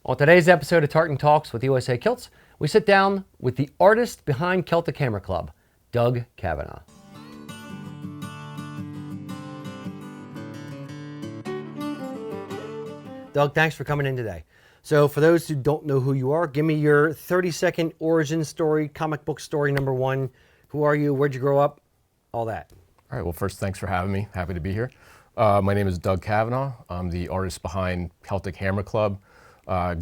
On today's episode of Tartan Talks with USA Kilts, we sit down with the artist behind Celtic Hammer Club, Doug Cavanagh. Doug, thanks for coming in today. So for those who don't know who you are, give me your 30-second origin story, comic book story number one. Who are you? Where'd you grow up? All that. All right, well, first, thanks for having me. Happy to be here. My name is Doug Cavanagh. I'm the artist behind Celtic Hammer Club.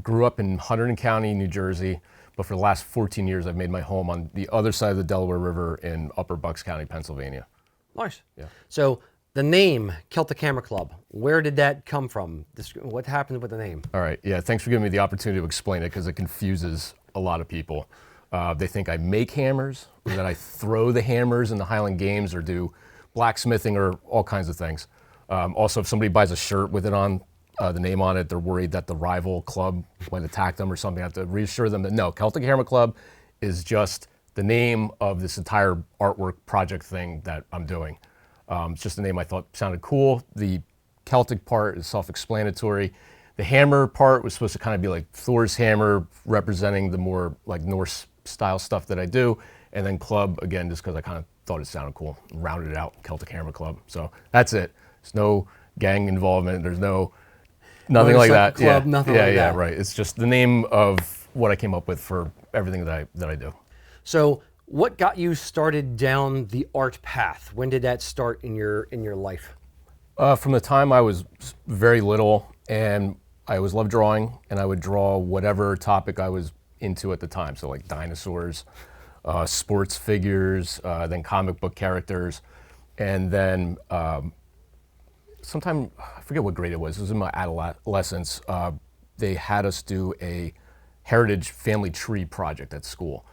Grew up in Hunterdon County, New Jersey, but for the last 14 years, I've made my home on the other side of the Delaware River in Upper Bucks County, Pennsylvania. Nice. Yeah. So the name Celtic Hammer Club, where did that come from? What happened with the name? All right, yeah, thanks for giving me the opportunity to explain it because it confuses a lot of people. They think I make hammers, or that I throw the hammers in the Highland Games, or do blacksmithing, or all kinds of things. Also, if somebody buys a shirt with it on, the name on it, they're worried that the rival club might attack them or something. I have to reassure them that no, Celtic Hammer Club is just the name of this entire artwork project thing that I'm doing. It's just a name I thought sounded cool. The Celtic part is self-explanatory. The hammer part was supposed to kind of be like Thor's hammer, representing the more like Norse style stuff that I do. And then club, again, just because I kind of thought it sounded cool. Rounded it out, Celtic Hammer Club. So that's it. There's no gang involvement. There's nothing like that. Club, yeah, nothing yeah, like yeah, that. right. It's just the name of what I came up with for everything that I do. So what got you started down the art path? When did that start in your life? From the time I was very little, and I always loved drawing, and I would draw whatever topic I was into at the time. So like dinosaurs, sports figures, then comic book characters, and then sometime, I forget what grade it was in my adolescence, they had us do a heritage family tree project at school.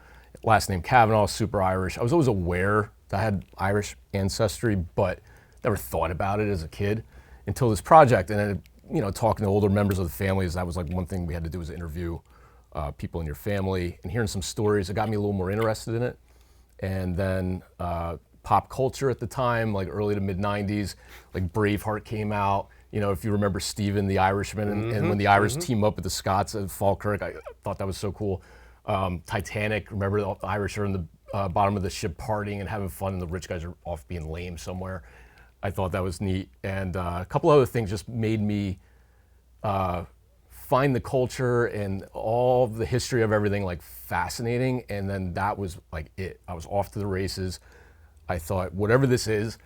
Last name Cavanagh, super Irish. I was always aware that I had Irish ancestry, but never thought about it as a kid until this project. And then, you know, talking to older members of the families, that was like one thing we had to do was interview people in your family, and hearing some stories, it got me a little more interested in it. And then pop culture at the time, like early to mid 90s, like Braveheart came out. You know, if you remember Stephen the Irishman, and when the Irish team up with the Scots at Falkirk, I thought that was so cool. Titanic, remember the Irish are in the bottom of the ship partying and having fun, and the rich guys are off being lame somewhere. I thought that was neat. And a couple other things just made me find the culture and all the history of everything like fascinating. And then that was like it. I was off to the races. I thought, whatever this is,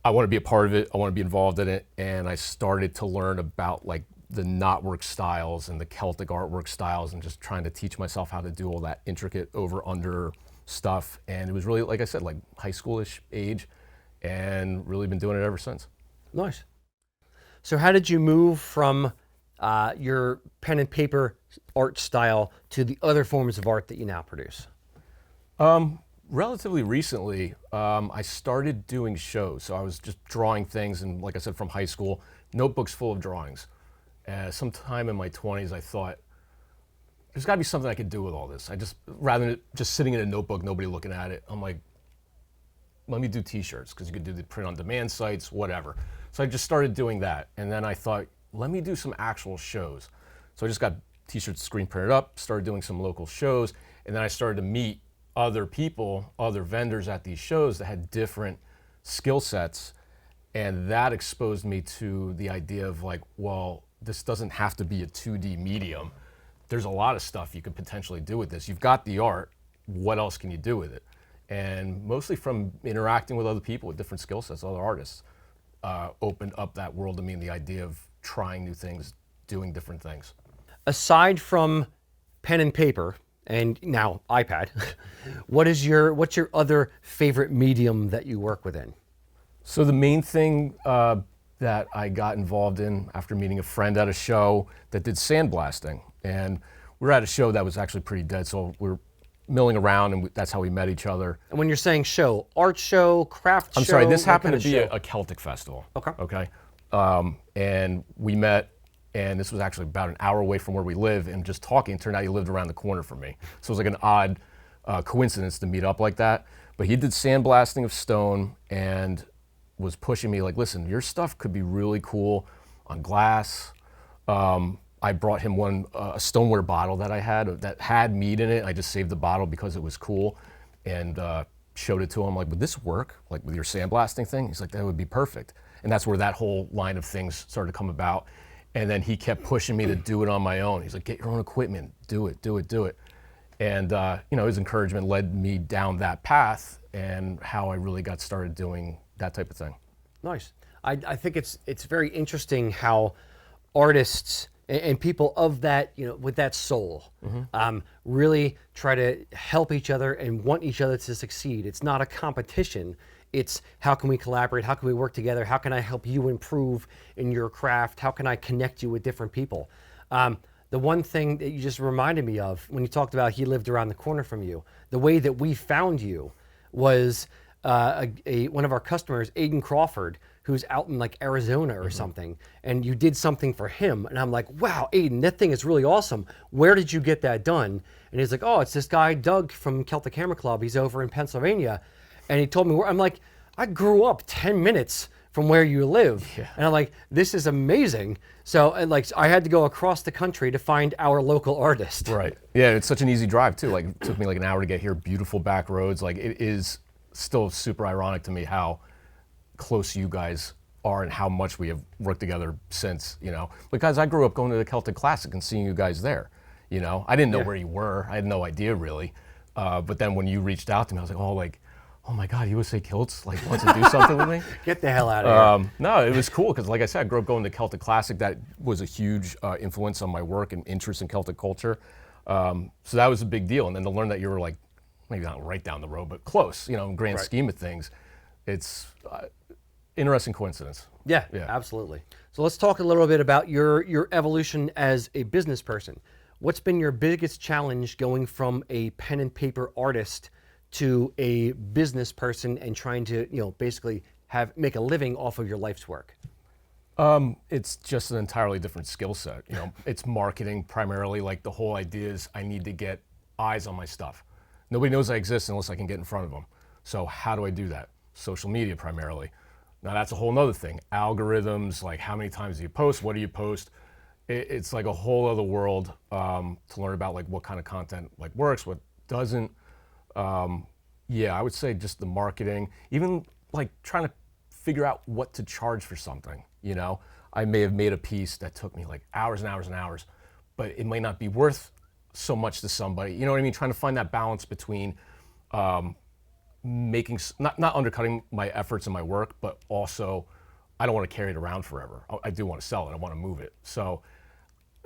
I want to be a part of it. I want to be involved in it. And I started to learn about like the knotwork styles and the Celtic artwork styles, and just trying to teach myself how to do all that intricate over-under stuff. And it was really, like I said, like high schoolish age, and really been doing it ever since. Nice. So how did you move from your pen and paper art style to the other forms of art that you now produce? Relatively recently, I started doing shows. So I was just drawing things, and like I said, from high school, notebooks full of drawings. Sometime in my 20s, I thought, there's gotta be something I could do with all this. Rather than just sitting in a notebook, nobody looking at it, I'm like, let me do t-shirts, because you could do the print on demand sites, whatever. So I just started doing that. And then I thought, let me do some actual shows. So I just got t-shirts screen printed up, started doing some local shows, and then I started to meet other people, other vendors at these shows that had different skill sets. And that exposed me to the idea of like, well, this doesn't have to be a 2D medium. There's a lot of stuff you could potentially do with this. You've got the art, what else can you do with it? And mostly from interacting with other people with different skill sets, other artists, opened up that world to me, and the idea of trying new things, doing different things. Aside from pen and paper, and now iPad, what's your other favorite medium that you work within? So the main thing that I got involved in after meeting a friend at a show that did sandblasting, and we were at a show that was actually pretty dead, so we're milling around, and that's how we met each other. And when you're saying show, art show, craft show? I'm sorry, this happened to be a Celtic festival. Okay. And we met, and this was actually about an hour away from where we live, and just talking, turned out he lived around the corner from me. So it was like an odd coincidence to meet up like that. But he did sandblasting of stone and was pushing me like, listen, your stuff could be really cool on glass. I brought him a stoneware bottle that I had that had mead in it. I just saved the bottle because it was cool, and showed it to him. Like, would this work? Like with your sandblasting thing? He's like, that would be perfect. And that's where that whole line of things started to come about. And then he kept pushing me to do it on my own. He's like, get your own equipment, do it, do it, do it. And his encouragement led me down that path, and how I really got started doing that type of thing. Nice. I think it's very interesting how artists and people of that, with that soul, really try to help each other and want each other to succeed. It's not a competition. It's how can we collaborate? How can we work together? How can I help you improve in your craft? How can I connect you with different people? The one thing that you just reminded me of when you talked about he lived around the corner from you, the way that we found you was one of our customers, Aiden Crawford, who's out in like Arizona or something, and you did something for him. And I'm like, wow, Aiden, that thing is really awesome. Where did you get that done? And he's like, oh, it's this guy, Doug from Celtic Hammer Club. He's over in Pennsylvania. And he told me where. I'm like, I grew up 10 minutes from where you live. Yeah. And I'm like, this is amazing. So I had to go across the country to find our local artist. Right. Yeah, it's such an easy drive too. Like, it took me like an hour to get here, beautiful back roads. Like, it is still super ironic to me how close you guys are and how much we have worked together since, because I grew up going to the Celtic Classic and seeing you guys there. I didn't know where you were. I had no idea really. But then when you reached out to me, I was like, oh my God, USA Kilts wants to do something with me. Get the hell out of here. No, it was cool because, like I said, I grew up going to Celtic Classic. That was a huge influence on my work and interest in Celtic culture. So that was a big deal. And then to learn that you were like, maybe not right down the road, but close, in grand scheme of things, it's interesting coincidence. Yeah, absolutely. So let's talk a little bit about your evolution as a business person. What's been your biggest challenge going from a pen and paper artist to a business person and trying to, basically make a living off of your life's work? It's just an entirely different skill set. It's marketing primarily. Like, the whole idea is I need to get eyes on my stuff. Nobody knows I exist unless I can get in front of them. So how do I do that? Social media primarily. Now that's a whole nother thing. Algorithms, like how many times do you post? What do you post? It's like a whole other world to learn about, like what kind of content works, what doesn't. I would say just the marketing, even like trying to figure out what to charge for something. I may have made a piece that took me like hours and hours and hours, but it might not be worth so much to somebody. You know what I mean? Trying to find that balance between not undercutting my efforts and my work, but also I don't want to carry it around forever. I do want to sell it. I want to move it. So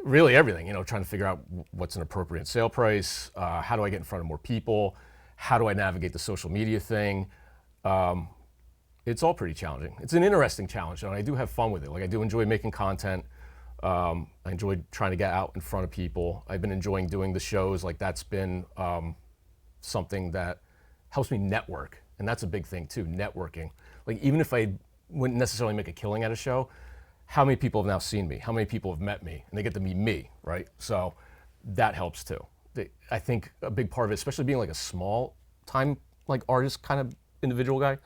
really everything, trying to figure out what's an appropriate sale price. How do I get in front of more people? How do I navigate the social media thing? It's all pretty challenging. It's an interesting challenge, and I do have fun with it. Like, I do enjoy making content. I enjoy trying to get out in front of people. I've been enjoying doing the shows. Like, that's been something that helps me network, and that's a big thing too, networking. Like, even if I wouldn't necessarily make a killing at a show, how many people have now seen me? How many people have met me? And they get to meet me, right? So that helps too. I think a big part of it, especially being like a small time artist kind of individual guy,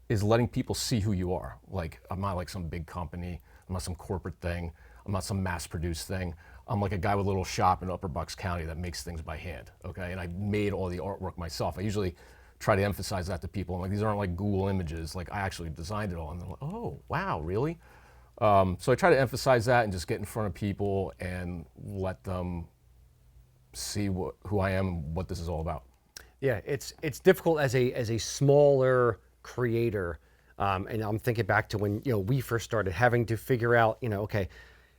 is letting people see who you are. Like, I'm not like some big company. I'm not some corporate thing. I'm not some mass-produced thing. I'm like a guy with a little shop in Upper Bucks County that makes things by hand, okay? And I made all the artwork myself. I usually try to emphasize that to people. I'm like, these aren't like Google images. Like, I actually designed it all. And they're like, oh, wow, really? So I try to emphasize that and just get in front of people and let them see who I am and what this is all about. Yeah, it's difficult as a smaller creator, and I'm thinking back to when we first started having to figure out okay,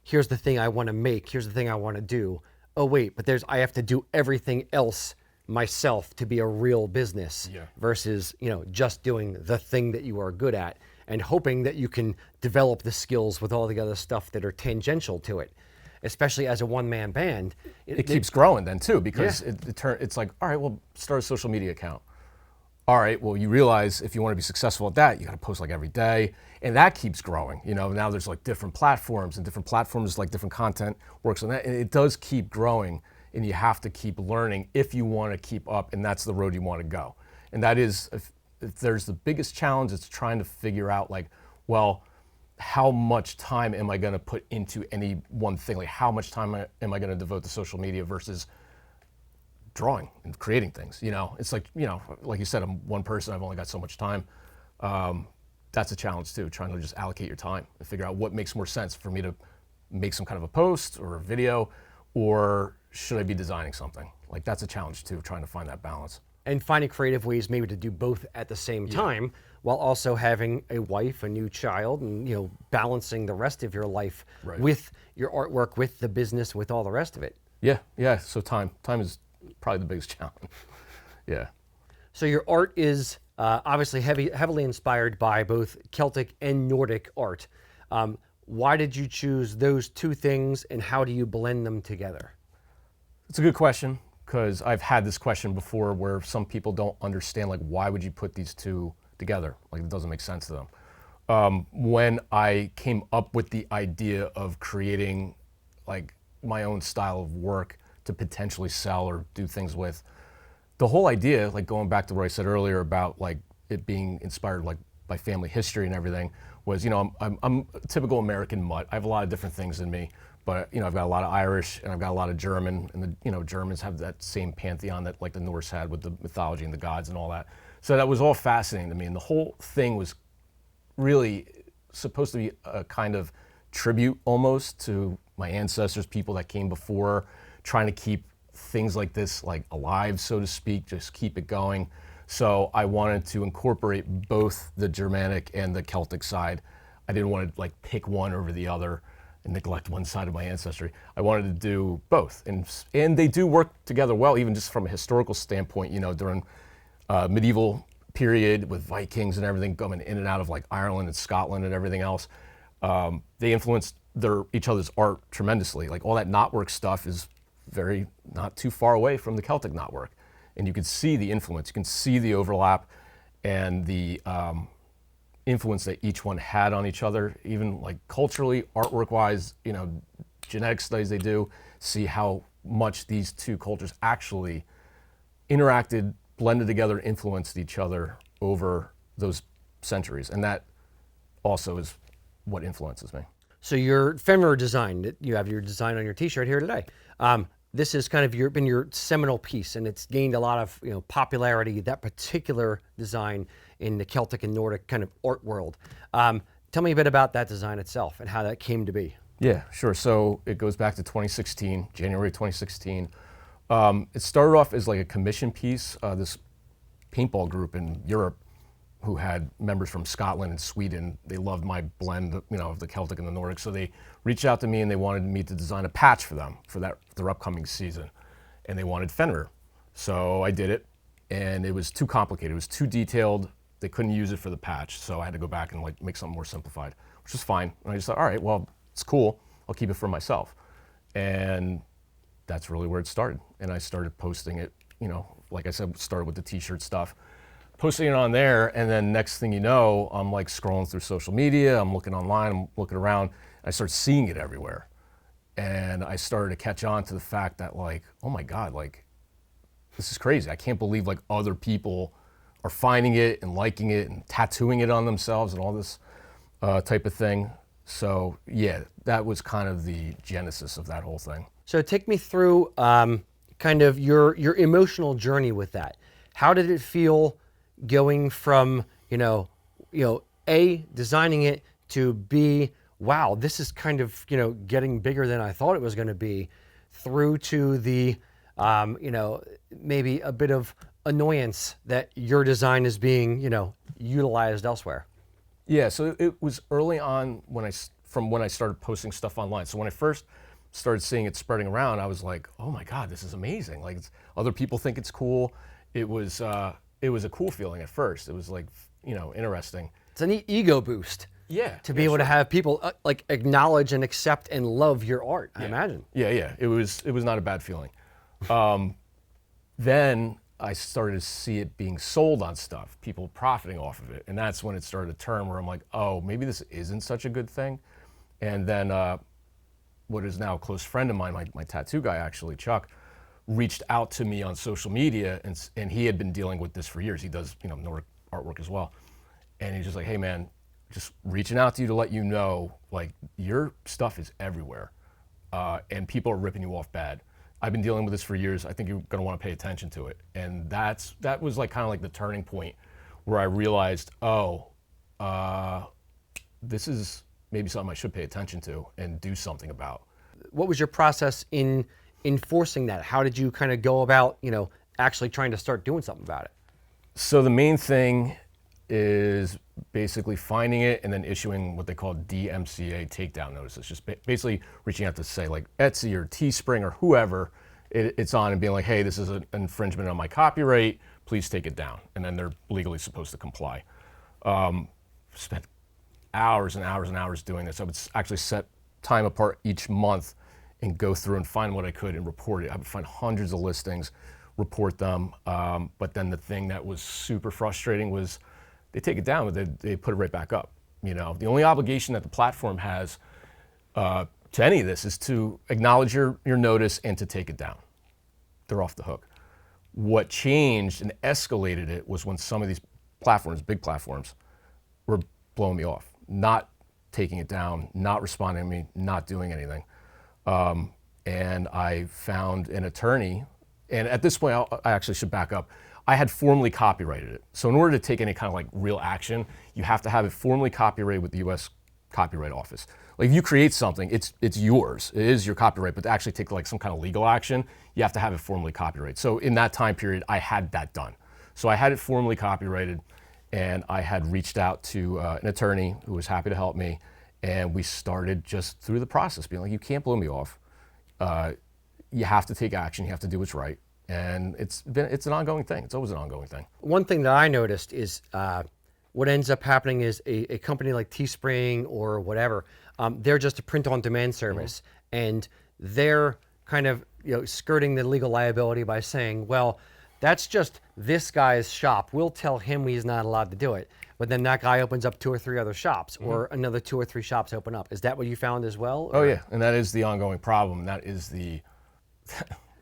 here's the thing I want to make, here's the thing I want to do. Oh wait, but I have to do everything else myself to be a real business. Versus just doing the thing that you are good at and hoping that you can develop the skills with all the other stuff that are tangential to it. Especially as a one-man band. It keeps growing then too, because it's like, all right, well, start a social media account. All right, well, you realize if you want to be successful at that, you got to post like every day, and that keeps growing. Now there's like different platforms, and different platforms, like different content works on that, and it does keep growing, and you have to keep learning if you want to keep up, and that's the road you want to go. And that is, if there's the biggest challenge, it's trying to figure out like, well, how much time am I going to put into any one thing? Like how much time am I going to devote to social media versus drawing and creating things? You know, it's like, you know, like you said, I'm one person, I've only got so much time. That's a challenge too, trying to just allocate your time and figure out what makes more sense for me to make some kind of a post or a video, or should I be designing something? Like that's a challenge too, trying to find that balance. And finding creative ways maybe to do both at the same time, while also having a wife, a new child, and you know, balancing the rest of your life with your artwork, with the business, with all the rest of it. Yeah. So time is probably the biggest challenge. Yeah. So your art is obviously heavily inspired by both Celtic and Nordic art. Why did you choose those two things, and how do you blend them together? It's a good question, because I've had this question before where some people don't understand, like, why would you put these two together? Like, it doesn't make sense to them. When I came up with the idea of creating like my own style of work to potentially sell or do things with, the whole idea, like going back to what I said earlier about like it being inspired like by family history and everything, was, you know, I'm a typical American mutt. I have a lot of different things in me, but you know, I've got a lot of Irish and I've got a lot of German, and the, you know, Germans have that same pantheon that like the Norse had with the mythology and the gods and all that. So that was all fascinating to me, and the whole thing was really supposed to be a kind of tribute almost to my ancestors, people that came before, trying to keep things like this like alive, so to speak, just keep it going. So I wanted to incorporate both the Germanic and the Celtic side. I didn't want to like pick one over the other and neglect one side of my ancestry. I wanted to do both, and they do work together well, even just from a historical standpoint. You know, during medieval period with Vikings and everything coming in and out of like Ireland and Scotland and everything else, they influenced each other's art tremendously. Like all that knotwork stuff is very not too far away from the Celtic knotwork, and you can see the influence, you can see the overlap and the influence that each one had on each other, even like culturally, artwork wise, you know, genetic studies they do, see how much these two cultures actually interacted, blended together, influenced each other over those centuries. And that also is what influences me. So your ephemera design, you have your design on your t-shirt here today. This is kind of been your seminal piece, and it's gained a lot of, you know, popularity, that particular design in the Celtic and Nordic kind of art world. Tell me a bit about that design itself and how that came to be. Yeah, sure. So it goes back to 2016, January 2016. It started off as like a commission piece. This paintball group in Europe, who had members from Scotland and Sweden, they loved my blend, you know, of the Celtic and the Nordic. So they reached out to me and they wanted me to design a patch for them for their upcoming season, and they wanted Fenrir. So I did it, and it was too complicated. It was too detailed. They couldn't use it for the patch, so I had to go back and like make something more simplified, which was fine. And I just thought, all right, well, it's cool. I'll keep it for myself. And that's really where it started. And I started posting it, you know, like I said, started with the t-shirt stuff, posting it on there, and then next thing you know, I'm like scrolling through social media, I'm looking online, I'm looking around, I start seeing it everywhere. And I started to catch on to the fact that like, oh my God, like, this is crazy. I can't believe like other people are finding it and liking it and tattooing it on themselves and all this type of thing. So yeah, that was kind of the genesis of that whole thing. So take me through kind of your emotional journey with that. How did it feel going from, A, designing it, to B, wow, this is kind of, getting bigger than I thought it was going to be, through to the, maybe a bit of annoyance that your design is being, utilized elsewhere? Yeah, so it was early on when I started posting stuff online. So when I first started seeing it spreading around, I was like, oh my God, this is amazing. Like, other people think it's cool. It was a cool feeling at first. It was like, interesting. It's an ego boost. Yeah. To be able to have people like acknowledge and accept and love your art, yeah. I imagine. Yeah. It was not a bad feeling. Then I started to see it being sold on stuff, people profiting off of it. And that's when it started to turn where I'm like, oh, maybe this isn't such a good thing. And then what is now a close friend of mine, my tattoo guy actually, Chuck, reached out to me on social media, and he had been dealing with this for years. He does, Nordic artwork as well. And he's just like, hey man, just reaching out to you to let you know, like, your stuff is everywhere, and people are ripping you off bad. I've been dealing with this for years. I think you're going to want to pay attention to it. And that was like kind of like the turning point where I realized, this is maybe something I should pay attention to and do something about. What was your process in enforcing that? How did you kind of go about, actually trying to start doing something about it? So the main thing is basically finding it and then issuing what they call DMCA takedown notices. Just basically reaching out to, say, like Etsy or Teespring or whoever it's on, and being like, hey, this is an infringement on my copyright, please take it down. And then they're legally supposed to comply. Spent hours and hours and hours doing this. I would actually set time apart each month and go through and find what I could and report it. I would find hundreds of listings, report them. But then the thing that was super frustrating was they take it down, but they put it right back up. The only obligation that the platform has to any of this is to acknowledge your notice and to take it down. They're off the hook. What changed and escalated it was when some of these platforms, big platforms, were blowing me off, not taking it down, not responding to me, not doing anything. And I found an attorney, and at this point, I actually should back up. I had formally copyrighted it. So in order to take any kind of like real action, you have to have it formally copyrighted with the US Copyright Office. Like if you create something, it's yours, it is your copyright, but to actually take like some kind of legal action, you have to have it formally copyrighted. So in that time period, I had that done. So I had it formally copyrighted, and I had reached out to an attorney who was happy to help me, and we started just through the process being like, you can't blow me off. You have to take action, you have to do what's right. And it's an ongoing thing. It's always an ongoing thing. One thing that I noticed is what ends up happening is a company like Teespring or whatever, they're just a print-on-demand service, and they're kind of skirting the legal liability by saying, well, that's just this guy's shop. We'll tell him he's not allowed to do it. But then that guy opens up 2 or 3 other shops, or another 2 or 3 shops open up. Is that what you found as well? Oh yeah, and that is the ongoing problem. And that is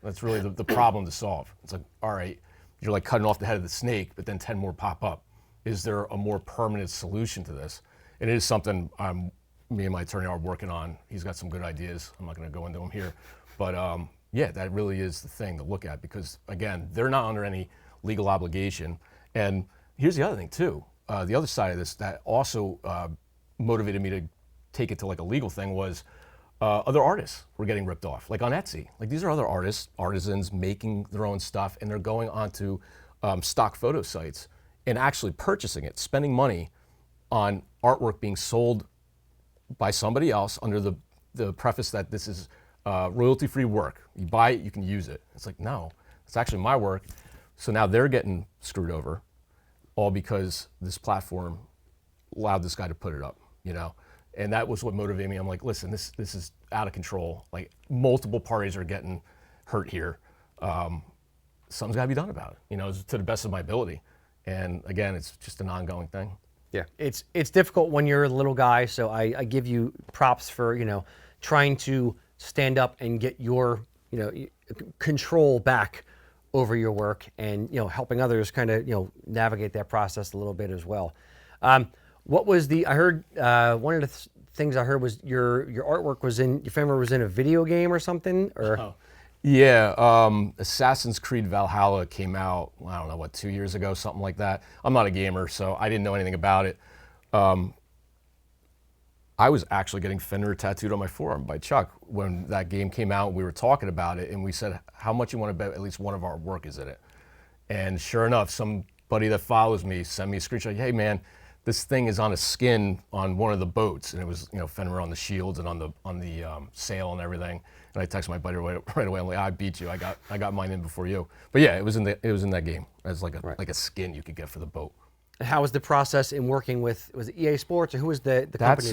that's really the problem to solve. It's like, all right, you're like cutting off the head of the snake, but then 10 more pop up. Is there a more permanent solution to this? And it is something me and my attorney are working on. He's got some good ideas. I'm not going to go into them here, but yeah, that really is the thing to look at, because again, they're not under any legal obligation. And here's the other thing too. The other side of this that also motivated me to take it to like a legal thing was other artists were getting ripped off, like on Etsy. Like these are other artists, artisans making their own stuff, and they're going onto stock photo sites and actually purchasing it, spending money on artwork being sold by somebody else under the preface that this is royalty-free work. You buy it, you can use it. It's like, no, it's actually my work. So now they're getting screwed over, all because this platform allowed this guy to put it up, And that was what motivated me. I'm like, listen, this is out of control. Like multiple parties are getting hurt here. Something's got to be done about it, to the best of my ability. And again, it's just an ongoing thing. Yeah, it's difficult when you're a little guy. So I give you props for trying to stand up and get your control back over your work, and helping others kind of navigate that process a little bit as well. What was I heard one of the things I heard was your artwork was your family was in a video game or something, or? Oh. Yeah, Assassin's Creed Valhalla came out, I don't know, 2 years ago, something like that. I'm not a gamer, so I didn't know anything about it. I was actually getting Fenrir tattooed on my forearm by Chuck when that game came out. We were talking about it, and we said, how much you want to bet at least one of our work is in it? And sure enough, somebody that follows me sent me a screenshot, hey man, this thing is on a skin on one of the boats, and it was Fenrir on the shields and on the sail and everything. And I texted my buddy right away. I'm like, I beat you. I got mine in before you. But yeah, it was in that game as like a skin you could get for the boat. How was the process in working with, was it EA Sports, or who was the company? That's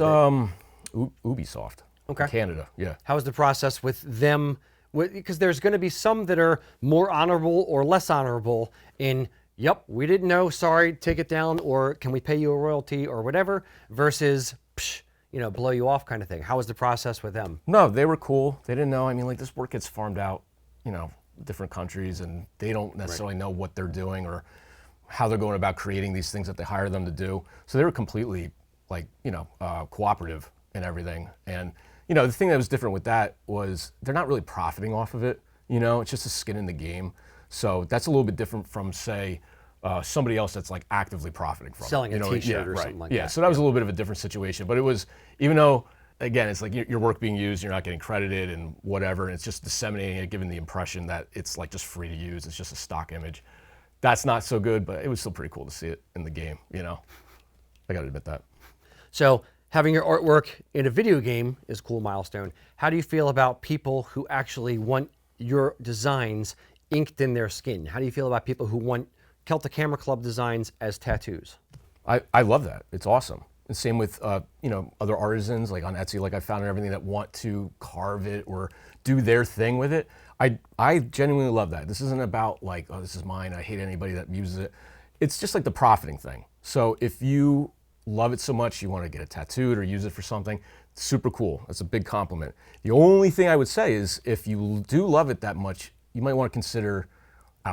Ubisoft. Okay. In Canada, yeah. How was the process with them? Because there's going to be some that are more honorable or less honorable in, yep, we didn't know, sorry, take it down, or can we pay you a royalty or whatever, versus, psh, blow you off kind of thing. How was the process with them? No, they were cool. They didn't know. I mean, like this work gets farmed out, different countries, and they don't necessarily know what they're doing or how they're going about creating these things that they hire them to do. So they were completely like, cooperative and everything. And, the thing that was different with that was they're not really profiting off of it. It's just a skin in the game. So that's a little bit different from, say, somebody else that's like actively profiting from Selling it. a t-shirt or something like that. Yeah, so that was a little bit of a different situation. But it was, even though, again, it's like your work being used, you're not getting credited and whatever, and it's just disseminating it, giving the impression that it's like just free to use. It's just a stock image. That's not so good, but it was still pretty cool to see it in the game, I got to admit that. So having your artwork in a video game is a cool milestone. How do you feel about people who actually want your designs inked in their skin? How do you feel about people who want Celtic Hammer Club designs as tattoos? I love that. It's awesome. And same with other artisans like on Etsy, like I found and everything, that want to carve it or do their thing with it. I genuinely love that. This isn't about like, oh, this is mine, I hate anybody that uses it. It's just like the profiting thing. So if you love it so much you want to get it tattooed or use it for something, super cool. That's a big compliment. The only thing I would say is if you do love it that much, you might want to consider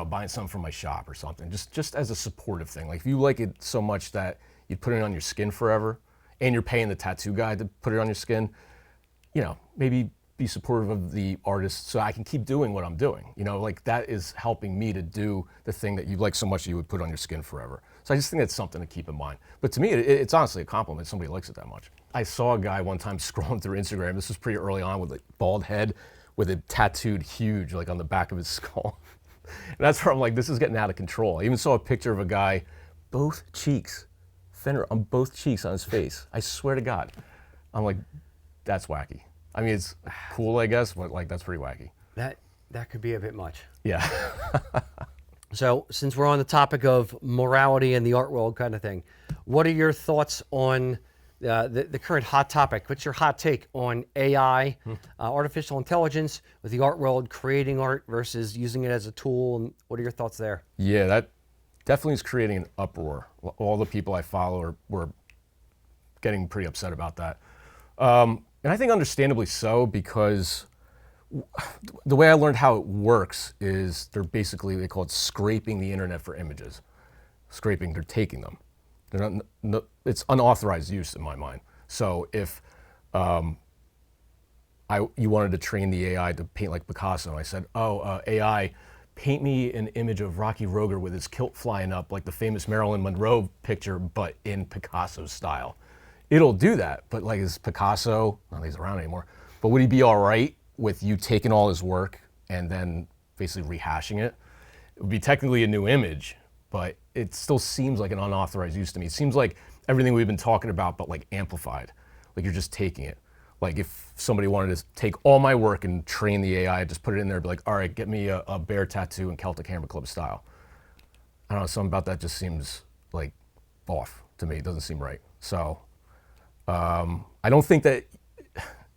buying something from my shop or something, just as a supportive thing. Like if you like it so much that you'd put it on your skin forever and you're paying the tattoo guy to put it on your skin, maybe be supportive of the artist so I can keep doing what I'm doing. Like that is helping me to do the thing that you like so much that you would put on your skin forever. So I just think that's something to keep in mind. But to me, it's honestly a compliment somebody likes it that much. I saw a guy one time scrolling through Instagram, this was pretty early on, with a bald head with it tattooed huge, like on the back of his skull. And that's where I'm like, this is getting out of control. I even saw a picture of a guy, both cheeks, fender on both cheeks on his face. I swear to God. I'm like, that's wacky. I mean, it's cool, I guess, but like that's pretty wacky. That could be a bit much. Yeah. So since we're on the topic of morality and the art world kind of thing, what are your thoughts on the current hot topic? What's your hot take on AI, artificial intelligence, with the art world creating art versus using it as a tool? And what are your thoughts there? Yeah, that definitely is creating an uproar. All the people I follow were getting pretty upset about that. And I think understandably so, because the way I learned how it works is they call it scraping the internet for images. Scraping, they're taking them. They're not, it's unauthorized use in my mind. So if you wanted to train the AI to paint like Picasso, I said, AI, paint me an image of Rocky Roger with his kilt flying up like the famous Marilyn Monroe picture, but in Picasso style. It'll do that, but like, is Picasso, not that he's around anymore, but would he be all right with you taking all his work and then basically rehashing it? It would be technically a new image, but it still seems like an unauthorized use to me. It seems like everything we've been talking about, but like amplified. Like you're just taking it. Like if somebody wanted to take all my work and train the AI, just put it in there, be like, all right, get me a bear tattoo in Celtic Hammer Club style. I don't know, something about that just seems like off to me. It doesn't seem right. So I don't think that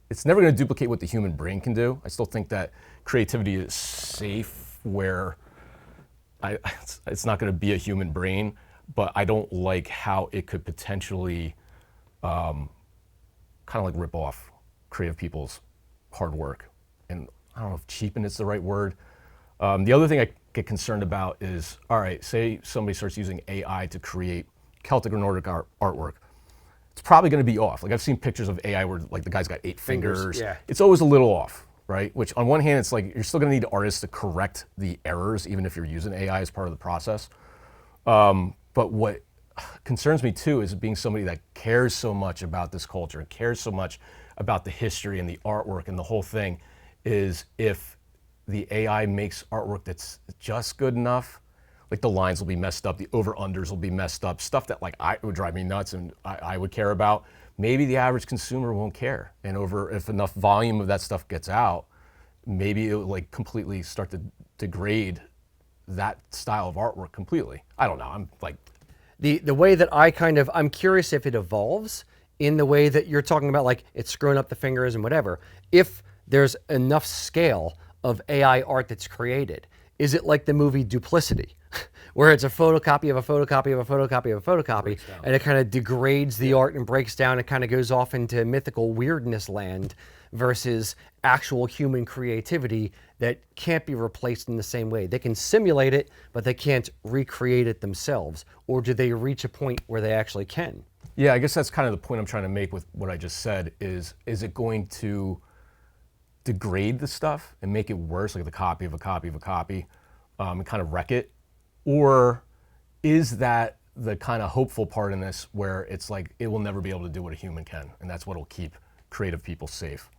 it's never going to duplicate what the human brain can do. I still think that creativity is safe where it's not going to be a human brain, but I don't like how it could potentially kind of like rip off creative people's hard work. And I don't know if cheapen is the right word. The other thing I get concerned about is, all right, say somebody starts using AI to create Celtic or Nordic artwork. It's probably going to be off. Like I've seen pictures of AI where like the guy's got 8 fingers. Yeah. It's always a little off, right? Which on one hand, it's like you're still going to need artists to correct the errors, even if you're using AI as part of the process. But what concerns me too is being somebody that cares so much about this culture and cares so much about the history and the artwork and the whole thing, is if the AI makes artwork that's just good enough, like the lines will be messed up, the over-unders will be messed up, stuff that like it would drive me nuts and I would care about. Maybe the average consumer won't care. And if enough volume of that stuff gets out, maybe it will like completely start to degrade that style of artwork completely. I don't know, I'm like... The way that I'm curious if it evolves in the way that you're talking about, like it's screwing up the fingers and whatever. If there's enough scale of AI art that's created, is it like the movie Duplicity, where it's a photocopy of a photocopy of a photocopy of a photocopy, and it kind of degrades the art and breaks down and kind of goes off into mythical weirdness land, versus actual human creativity that can't be replaced in the same way? They can simulate it, but they can't recreate it themselves. Or do they reach a point where they actually can? Yeah, I guess that's kind of the point I'm trying to make with what I just said is it going to degrade the stuff and make it worse, like the copy of a copy of a copy, and kind of wreck it? Or is that the kind of hopeful part in this where it's like it will never be able to do what a human can, and that's what will keep creative people safe?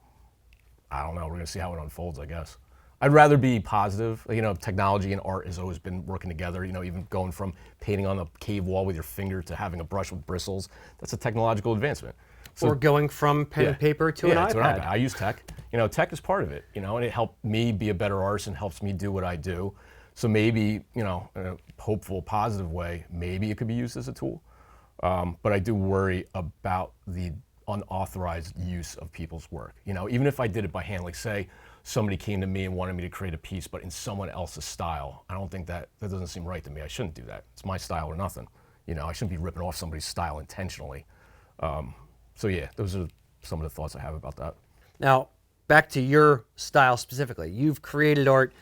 I don't know. We're gonna see how it unfolds, I guess. I'd rather be positive. You know, technology and art has always been working together. You know, even going from painting on a cave wall with your finger to having a brush with bristles, that's a technological advancement. So, Or going from pen and paper to an iPad. I use tech. You know, tech is part of it, you know, and it helped me be a better artist and helps me do what I do. So maybe, you know, in a hopeful, positive way, maybe it could be used as a tool. But I do worry about the unauthorized use of people's work. You know, even if I did it by hand, like say somebody came to me and wanted me to create a piece, but in someone else's style, I don't think that doesn't seem right to me. I shouldn't do that. It's my style or nothing. You know, I shouldn't be ripping off somebody's style intentionally. So yeah, those are some of the thoughts I have about that. Now, back to your style specifically. You've created art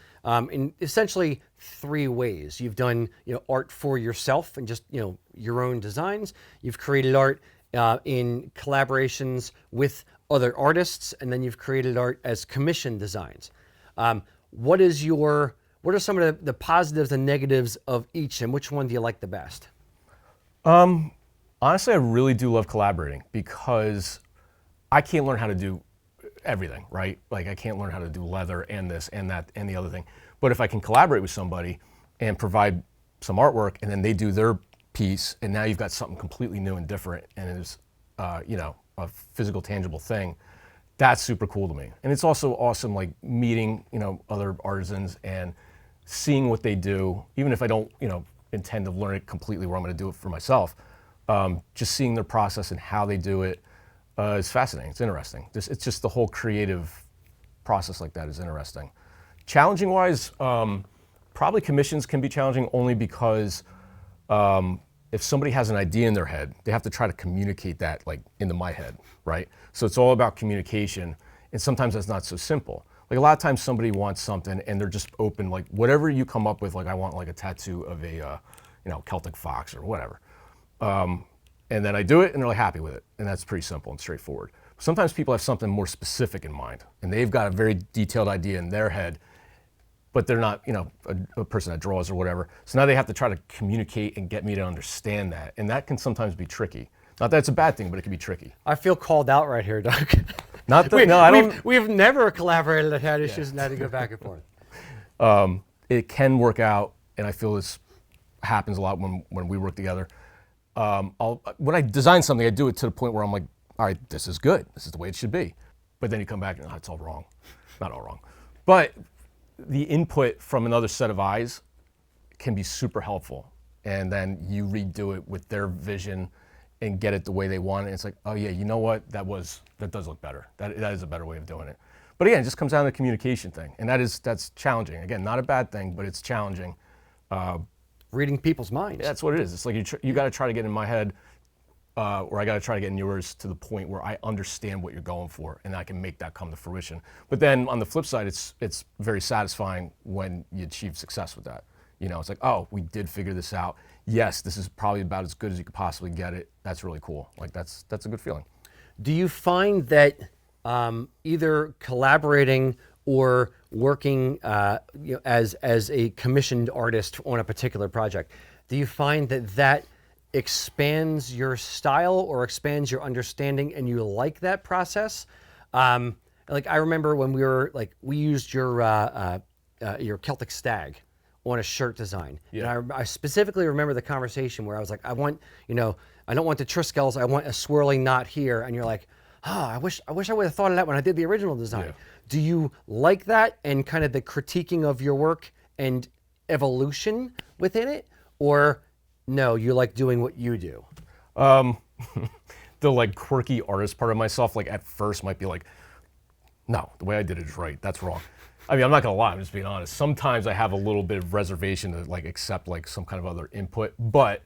in essentially three ways. You've done, you know, art for yourself and just, you know, your own designs. You've created art in collaborations with other artists, and then you've created art as commissioned designs. What are some of the positives and negatives of each, and which one do you like the best? Honestly, I really do love collaborating because I can't learn how to do everything, right? Like I can't learn how to do leather and this and that and the other thing. But if I can collaborate with somebody and provide some artwork and then they do their piece and now you've got something completely new and different and it is, you know, a physical, tangible thing, that's super cool to me. And it's also awesome like meeting, you know, other artisans and seeing what they do, even if I don't, you know, intend to learn it completely where I'm gonna do it for myself. Just seeing their process and how they do it is fascinating. It's interesting. It's just the whole creative process like that is interesting. Challenging wise, probably commissions can be challenging only because if somebody has an idea in their head, they have to try to communicate that like into my head, right? So it's all about communication, and sometimes that's not so simple. Like a lot of times somebody wants something and they're just open, like whatever you come up with, like I want like a tattoo of a, you know, Celtic fox or whatever. And then I do it and they're like happy with it. And that's pretty simple and straightforward. Sometimes people have something more specific in mind and they've got a very detailed idea in their head, but they're not, you know, a person that draws or whatever. So now they have to try to communicate and get me to understand that. And that can sometimes be tricky. Not that it's a bad thing, but it can be tricky. I feel called out right here, Doug. Not that, no, I don't. We've never collaborated that had issues and had to go back and forth. It can work out, and I feel this happens a lot when we work together. When I design something, I do it to the point where I'm like, all right, this is good. This is the way it should be. But then you come back and it's all wrong. Not all wrong. But the input from another set of eyes can be super helpful. And then you redo it with their vision and get it the way they want it. And it's like, oh yeah, you know what? That does look better. That is a better way of doing it. But again, it just comes down to the communication thing. And that's challenging. Again, not a bad thing, but it's challenging. Reading people's minds. Yeah, that's what it is. It's like you got to try to get in my head, or I got to try to get in yours to the point where I understand what you're going for, and I can make that come to fruition. But then on the flip side, it's very satisfying when you achieve success with that. You know, it's like, oh, we did figure this out. Yes, this is probably about as good as you could possibly get it. That's really cool. Like that's a good feeling. Do you find that either collaborating or working you know, as a commissioned artist on a particular project, do you find that expands your style or expands your understanding and you like that process? Like I remember when we used your Celtic stag on a shirt design. Yeah. And I specifically remember the conversation where I was like, I want, you know, I don't want the Triskells, I want a swirling knot here. And you're like, I wish I would have thought of that when I did the original design. Yeah. Do you like that and kind of the critiquing of your work and evolution within it? Or no, you like doing what you do? The like quirky artist part of myself, like at first might be like, no, the way I did it is right. That's wrong. I mean, I'm not gonna lie, I'm just being honest. Sometimes I have a little bit of reservation to like accept like some kind of other input, but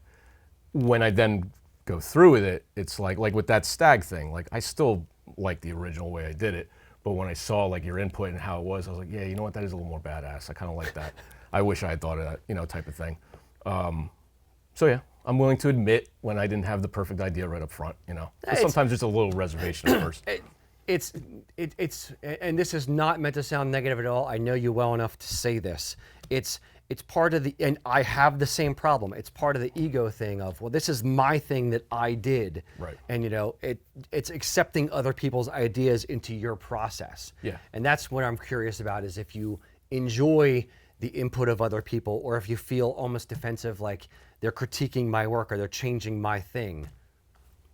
when I then go through with it, it's like with that stag thing, like I still like the original way I did it, but when I saw like your input and how it was, I was like, yeah, you know what, that is a little more badass. I kind of like that. I wish I had thought of that, you know, type of thing. So yeah, Mm-hmm. willing to admit when I didn't have the perfect idea right up front, you know. 'Cause sometimes there's a little reservation at first. It's and this is not meant to sound negative at all. I know you well enough to say this. It's part of the, and I have the same problem. It's part of the ego thing of, well, this is my thing that I did. Right. And you know, it's accepting other people's ideas into your process. Yeah. And that's what I'm curious about, is if you enjoy the input of other people, or if you feel almost defensive, like they're critiquing my work or they're changing my thing.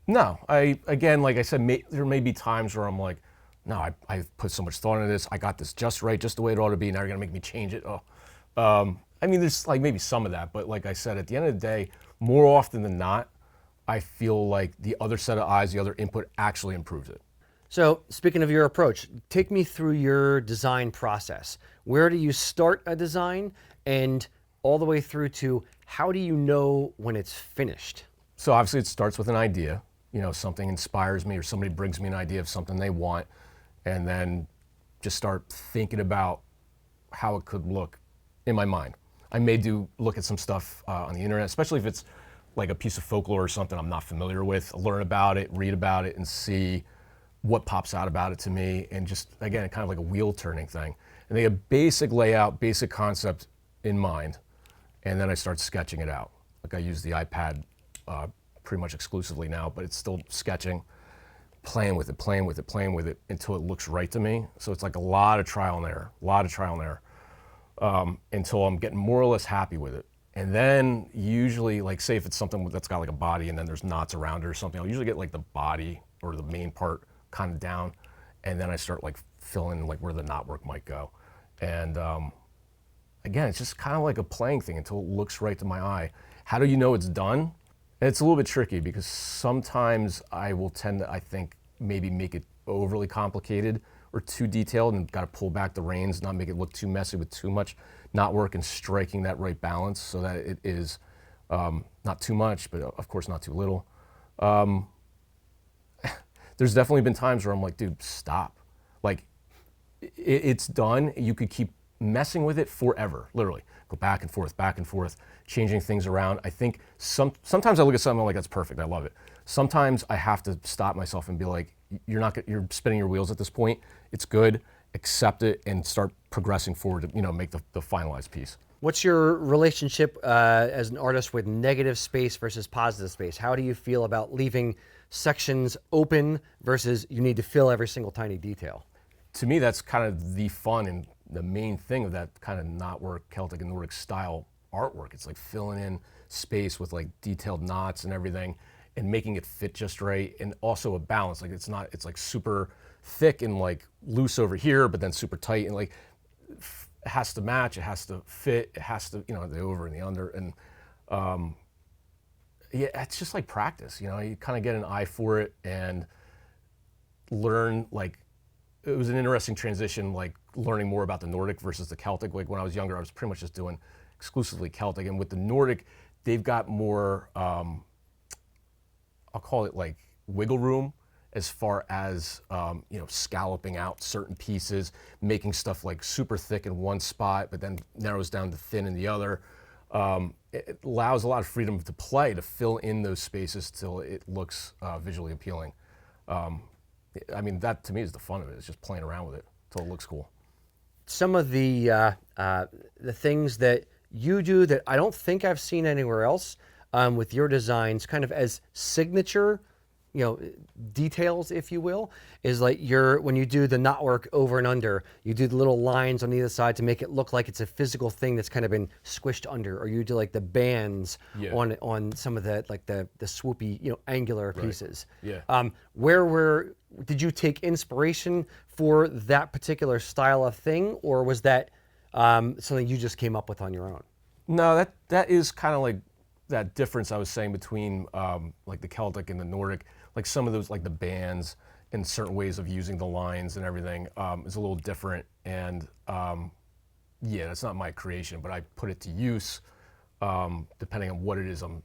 No, again, like I said, there may be times where I'm like, no, I've put so much thought into this. I got this just right, just the way it ought to be. Now you're gonna make me change it. Oh, I mean, there's like maybe some of that, but like I said, at the end of the day, more often than not, I feel like the other set of eyes, the other input actually improves it. So speaking of your approach, take me through your design process. Where do you start a design, and all the way through to how do you know when it's finished? So obviously it starts with an idea. You know, something inspires me or somebody brings me an idea of something they want, and then just start thinking about how it could look in my mind. I may look at some stuff on the internet, especially if it's like a piece of folklore or something I'm not familiar with. I'll learn about it, read about it, and see what pops out about it to me, and just, again, kind of like a wheel turning thing. And they have basic layout, basic concept in mind, and then I start sketching it out. Like I use the iPad pretty much exclusively now, but it's still sketching, playing with it until it looks right to me. So it's like a lot of trial and error, until I'm getting more or less happy with it. And then usually, like say if it's something that's got like a body and then there's knots around it or something, I'll usually get like the body or the main part kind of down, and then I start like filling in like where the knot work might go. And again, it's just kind of like a playing thing until it looks right to my eye. How do you know it's done? It's a little bit tricky because sometimes I will tend to, I think, maybe make it overly complicated or too detailed, and got to pull back the reins, not make it look too messy with too much knot work, and striking that right balance so that it is not too much, but of course not too little. There's definitely been times where I'm like, dude, stop. Like, it's done. You could keep messing with it forever, literally. Go back and forth, changing things around. I think sometimes I look at something I'm like, that's perfect, I love it. Sometimes I have to stop myself and be like, you're spinning your wheels at this point. It's good, accept it, and start progressing forward to, make the finalized piece. What's your relationship as an artist with negative space versus positive space? How do you feel about leaving sections open versus you need to fill every single tiny detail? To me, that's kind of the fun and the main thing of that kind of knotwork, Celtic and Nordic style artwork. It's like filling in space with like detailed knots and everything, and making it fit just right, and also a balance. Like it's like super thick and like loose over here, but then super tight, and like it has to match, it has to fit, it has to, the over and the under, and yeah, it's just like practice. You kind of get an eye for it and learn. Like, it was an interesting transition, like learning more about the Nordic versus the Celtic. Like when I was younger, I was pretty much just doing exclusively Celtic, and with the Nordic, they've got more, I'll call it like wiggle room as far as, scalloping out certain pieces, making stuff like super thick in one spot, but then narrows down to thin in the other. It allows a lot of freedom to play, to fill in those spaces till it looks visually appealing. I mean, that to me is the fun of it. It's just playing around with it till it looks cool. Some of the things that you do that I don't think I've seen anywhere else with your designs, kind of as signature, details, if you will, is like when you do the knotwork over and under, you do the little lines on either side to make it look like it's a physical thing that's kind of been squished under, or you do like the bands on some of the like the swoopy, angular pieces. Yeah. Did you take inspiration for that particular style of thing, or was that something you just came up with on your own? No, that is kind of like that difference I was saying between like the Celtic and the Nordic. Like some of those, like the bands and certain ways of using the lines and everything is a little different. And yeah, that's not my creation, but I put it to use depending on what it is I'm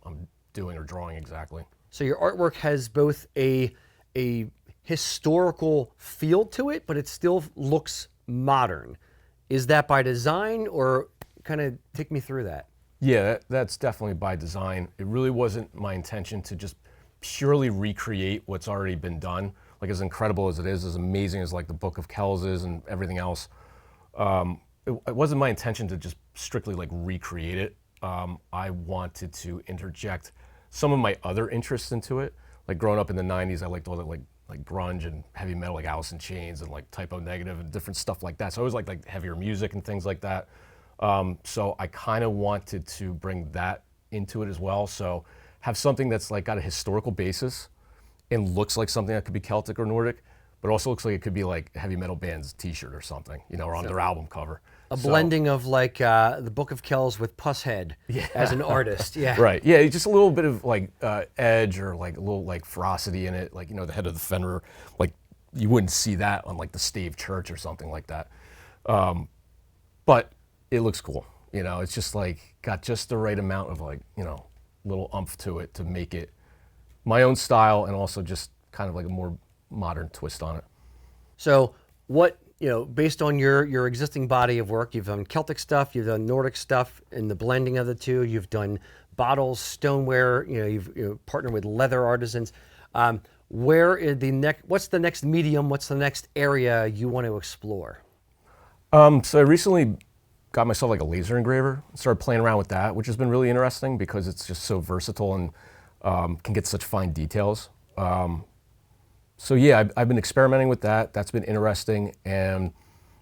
doing or drawing exactly. So your artwork has both a historical feel to it, but it still looks modern. Is that by design, or kind of take me through that? Yeah, that's definitely by design. It really wasn't my intention to just purely recreate what's already been done. Like as incredible as it is, as amazing as like the Book of Kells is and everything else, it wasn't my intention to just strictly like recreate it. I wanted to interject some of my other interests into it. Like growing up in the 90s, I liked all that like grunge and heavy metal, like Alice in Chains and like Typo Negative and different stuff like that. So I always like heavier music and things like that. So I kind of wanted to bring that into it as well. So have something that's like got a historical basis and looks like something that could be Celtic or Nordic, but also looks like it could be like a heavy metal band's t-shirt or something, you know, or on their album cover. A blending of like the Book of Kells with Pusshead as an artist. Yeah. Right. Yeah. Just a little bit of like edge or like a little like ferocity in it. Like, you know, the head of the Fenrir, like you wouldn't see that on like the stave church or something like that. But it looks cool. You know, it's just like got just the right amount of like, you know, little oomph to it to make it my own style and also just kind of like a more modern twist on it. So what, you know, based on your existing body of work, you've done Celtic stuff, you've done Nordic stuff in the blending of the two, you've done bottles, stoneware, you know, you've partnered with leather artisans. Where is the next, what's the next medium, what's the next area you want to explore? So I recently got myself like a laser engraver, started playing around with that, which has been really interesting because it's just so versatile and can get such fine details. So yeah, I've been experimenting with that. That's been interesting. And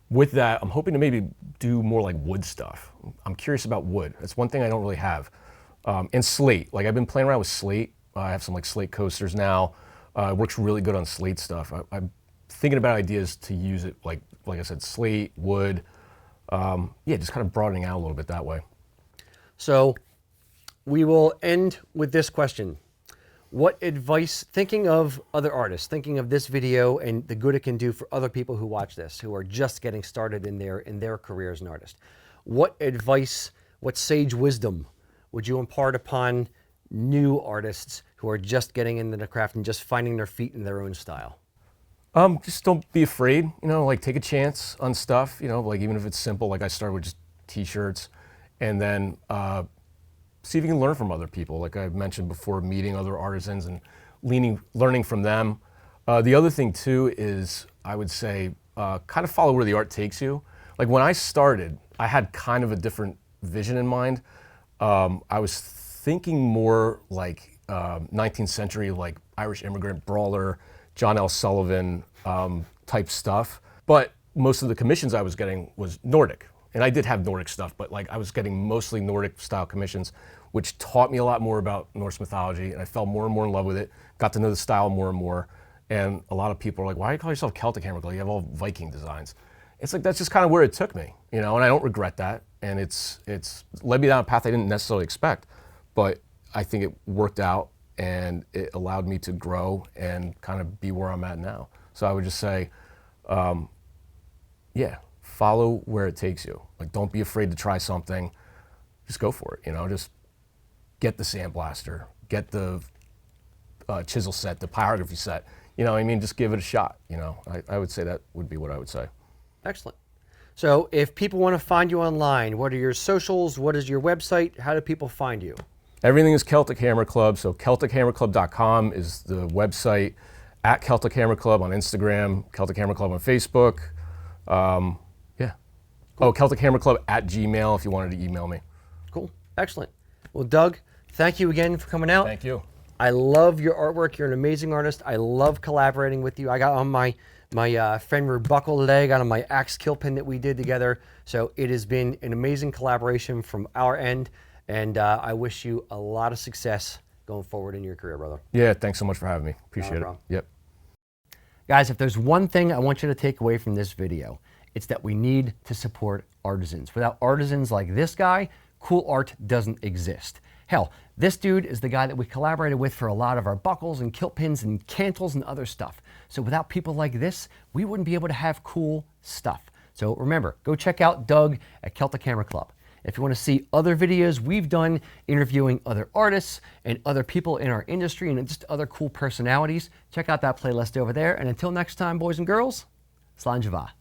with that, I'm hoping to maybe do more like wood stuff. I'm curious about wood. That's one thing I don't really have. And slate, like I've been playing around with slate. I have some like slate coasters now. It works really good on slate stuff. I'm thinking about ideas to use it like I said, slate, wood. Yeah, just kind of broadening out a little bit that way. So we will end with this question. What advice, thinking of other artists, thinking of this video and the good it can do for other people who watch this, who are just getting started in their career as an artist, what advice, what sage wisdom would you impart upon new artists who are just getting into the craft and just finding their feet in their own style? Just don't be afraid, you know, like take a chance on stuff, you know, like even if it's simple, like I started with just t-shirts, and then see if you can learn from other people. Like I mentioned before, meeting other artisans and learning from them. The other thing too is I would say kind of follow where the art takes you. Like when I started, I had kind of a different vision in mind. I was thinking more like 19th century, like Irish immigrant brawler, John L. Sullivan type stuff. But most of the commissions I was getting was Nordic. And I did have Nordic stuff, but like I was getting mostly Nordic style commissions, which taught me a lot more about Norse mythology, and I fell more and more in love with it, got to know the style more and more. And a lot of people are like, why do you call yourself Celtic Hammer Club? You have all Viking designs. It's like, that's just kind of where it took me, you know, and I don't regret that. And it's led me down a path I didn't necessarily expect, but I think it worked out and it allowed me to grow and kind of be where I'm at now. So I would just say, yeah, follow where it takes you. Like, don't be afraid to try something. Just go for it, you know, just get the sandblaster, get the chisel set, the pyrography set, you know what I mean? Just give it a shot, you know. I would say that would be what I would say. Excellent. So if people want to find you online, what are your socials? What is your website? How do people find you? Everything is Celtic Hammer Club. So CelticHammerClub.com is the website. At Celtic Hammer Club on Instagram, Celtic Hammer Club on Facebook. Yeah. Cool. Oh, Celtic Hammer Club at Gmail if you wanted to email me. Cool. Excellent. Well, Doug, thank you again for coming out. Thank you. I love your artwork. You're an amazing artist. I love collaborating with you. I got on my Fenrir buckle today. I got on my axe kill pin that we did together. So it has been an amazing collaboration from our end. And I wish you a lot of success going forward in your career, brother. Yeah, thanks so much for having me. Appreciate it. Yep. Guys, if there's one thing I want you to take away from this video, it's that we need to support artisans. Without artisans like this guy, cool art doesn't exist. Hell, this dude is the guy that we collaborated with for a lot of our buckles and kilt pins and cantles and other stuff. So without people like this, we wouldn't be able to have cool stuff. So remember, go check out Doug at Celtic Hammer Club. If you want to see other videos we've done interviewing other artists and other people in our industry and just other cool personalities, check out that playlist over there. And until next time, boys and girls, Slán Java.